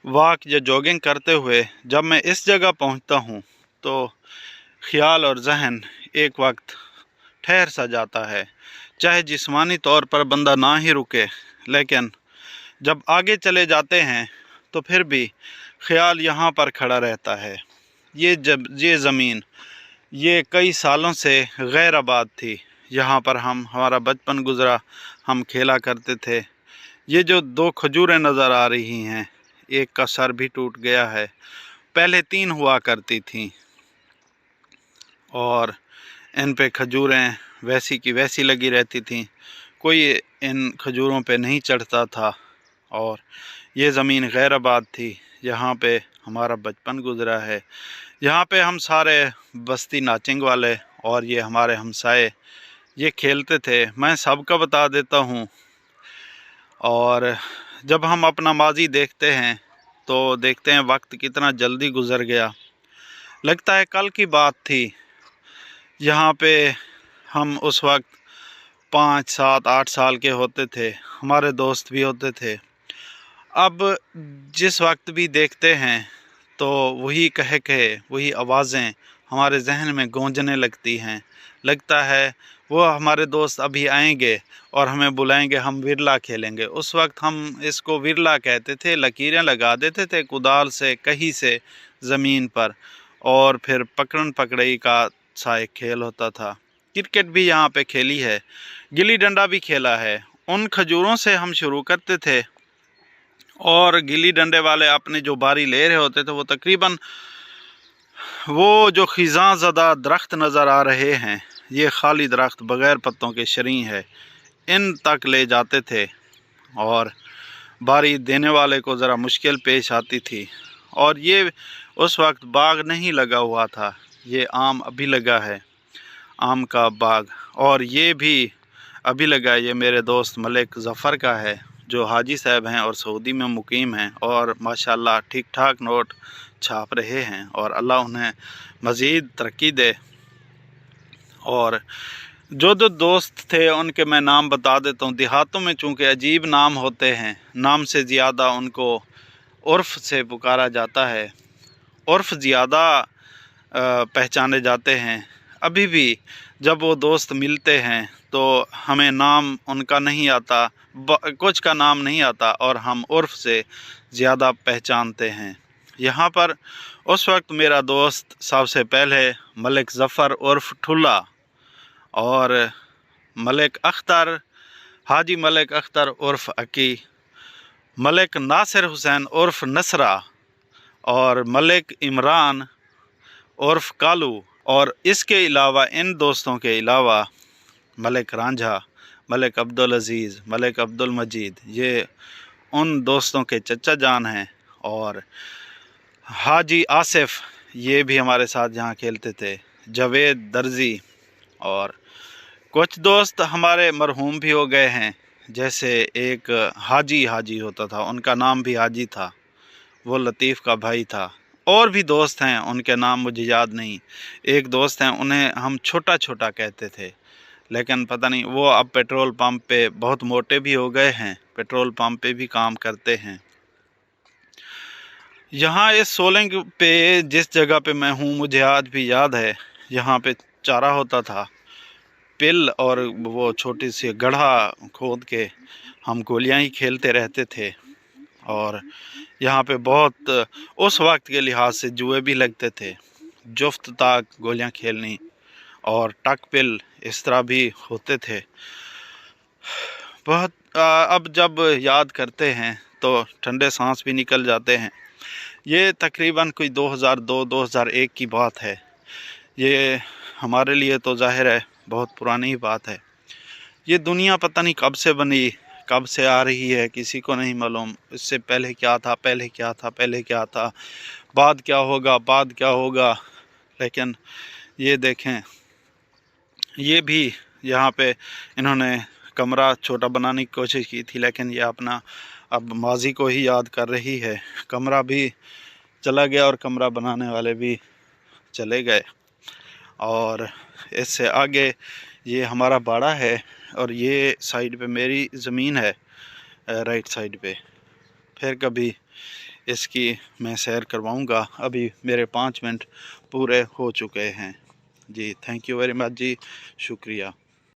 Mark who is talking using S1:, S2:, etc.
S1: Walk या jogging करते हुए जब मैं इस जगह पहुंचता हूं तो ख्याल और जहन एक वक्त ठहर सा जाता है। चाहे जिस्मानी तौर पर बंदा ना ही रुके, लेकिन जब आगे चले जाते हैं तो फिर भी ख्याल यहाँ पर खड़ा रहता है। ये ज़मीन ये कई सालों से गैर आबाद थी। यहाँ पर हमारा बचपन गुज़रा, हम खेला करते थे। ये जो दो खजूरें नज़र आ रही हैं, एक का सर भी टूट गया है। पहले 3 हुआ करती थीं और इन पे खजूरें वैसी की वैसी लगी रहती थीं। कोई इन खजूरों पे नहीं चढ़ता था और ये ज़मीन गैर आबाद थी। यहाँ पे हमारा बचपन गुज़रा है। यहाँ पे हम सारे बस्ती नाचिंग वाले और ये हमारे हमसाए ये खेलते थे। मैं सबका बता देता हूँ। और जब हम अपना माजी देखते हैं तो देखते हैं वक्त कितना जल्दी गुज़र गया। लगता है कल की बात थी। यहाँ पे हम उस वक्त 5, 7, 8 साल के होते थे। हमारे दोस्त भी होते थे। अब जिस वक्त भी देखते हैं तो वही वही आवाज़ें हमारे जहन में गूंजने लगती हैं। लगता है वो हमारे दोस्त अभी आएंगे और हमें बुलाएंगे, हम विरला खेलेंगे। उस वक्त हम इसको विरला कहते थे। लकीरें लगा देते थे कुदाल से कहीं से ज़मीन पर, और फिर पकड़न पकड़ई का सा एक खेल होता था। क्रिकेट भी यहाँ पे खेली है, गिल्ली डंडा भी खेला है। उन खजूरों से हम शुरू करते थे और गिल्ली डंडे वाले अपने जो बारी ले रहे होते थे वो तकरीबन वो जो खिज़ां ज़दा दरख्त नज़र आ रहे हैं, ये खाली दरख्त बग़ैर पत्तों के शरीं है, इन तक ले जाते थे और बारी देने वाले को ज़रा मुश्किल पेश आती थी। और ये उस वक्त बाग नहीं लगा हुआ था, ये आम अभी लगा है, आम का बाग। और ये भी अभी लगा है, ये मेरे दोस्त मलिक ज़फ़र का है जो हाजी साहब हैं और सऊदी में मुकीम हैं और माशाल्लाह ठीक ठाक नोट छाप रहे हैं और अल्लाह उन्हें मज़ीद तरक्की दे। और जो दोस्त थे उनके मैं नाम बता देता हूँ। देहातों में चूँकि अजीब नाम होते हैं, नाम से ज़्यादा उनको उर्फ़ से पुकारा जाता है, उर्फ़ ज़्यादा पहचाने जाते हैं। अभी भी जब वो दोस्त मिलते हैं तो हमें नाम उनका नहीं आता, कुछ का नाम नहीं आता और हम उर्फ़ से ज़्यादा पहचानते हैं। यहाँ पर उस वक्त मेरा दोस्त सबसे पहले मलिक ज़फ़र उर्फ़ ठुल्ला और मलिक अख्तर, हाजी मलिक अख्तर उर्फ़ अकी, मलिक नासिर हुसैन उर्फ़ नसरा और मलिक इमरान उर्फ़ कालू। और इसके अलावा इन दोस्तों के अलावा मलिक रांझा, मलिक अब्दुल अज़ीज़, मलिक अब्दुल मजीद, ये उन दोस्तों के चचा जान हैं। और हाजी आसिफ ये भी हमारे साथ यहाँ खेलते थे, जावेद दर्जी। और कुछ दोस्त हमारे मरहूम भी हो गए हैं, जैसे एक हाजी होता था, उनका नाम भी हाजी था, वो लतीफ़ का भाई था। और भी दोस्त हैं, उनके नाम मुझे याद नहीं। एक दोस्त हैं, उन्हें हम छोटा छोटा कहते थे, लेकिन पता नहीं वो अब पेट्रोल पंप पे बहुत मोटे भी हो गए हैं, पेट्रोल पंप पे भी काम करते हैं। यहाँ इस सोलंग पे जिस जगह पे मैं हूँ, मुझे आज भी याद है, यहाँ पे चारा होता था, पिल, और वो छोटी सी गड्ढा खोद के हम गोलियाँ ही खेलते रहते थे। और यहाँ पे बहुत उस वक्त के लिहाज से जुए भी लगते थे, जुफ्त ताक गोलियाँ खेलनी और टक पिल इस तरह भी होते थे। बहुत अब जब याद करते हैं तो ठंडे सांस भी निकल जाते हैं। ये तकरीबन कोई 2002-2001 की बात है। ये हमारे लिए तो ज़ाहिर है बहुत पुरानी ही बात है। ये दुनिया पता नहीं कब से बनी, कब से आ रही है, किसी को नहीं मालूम। इससे पहले क्या था, पहले क्या था, पहले क्या था, बाद क्या होगा, बाद क्या होगा। लेकिन ये देखें, ये भी यहाँ पे इन्होंने कमरा छोटा बनाने की कोशिश की थी, लेकिन ये अपना अब माजी को ही याद कर रही है। कमरा भी चला गया और कमरा बनाने वाले भी चले गए। और इससे आगे ये हमारा बाड़ा है और ये साइड पे मेरी ज़मीन है, राइट साइड पे। फिर कभी اس کی میں سیر کرواؤں گا. ابھی میرے 5 منٹ پورے ہو چکے ہیں. جی تھینک یو ویری مچ جی، شکریہ.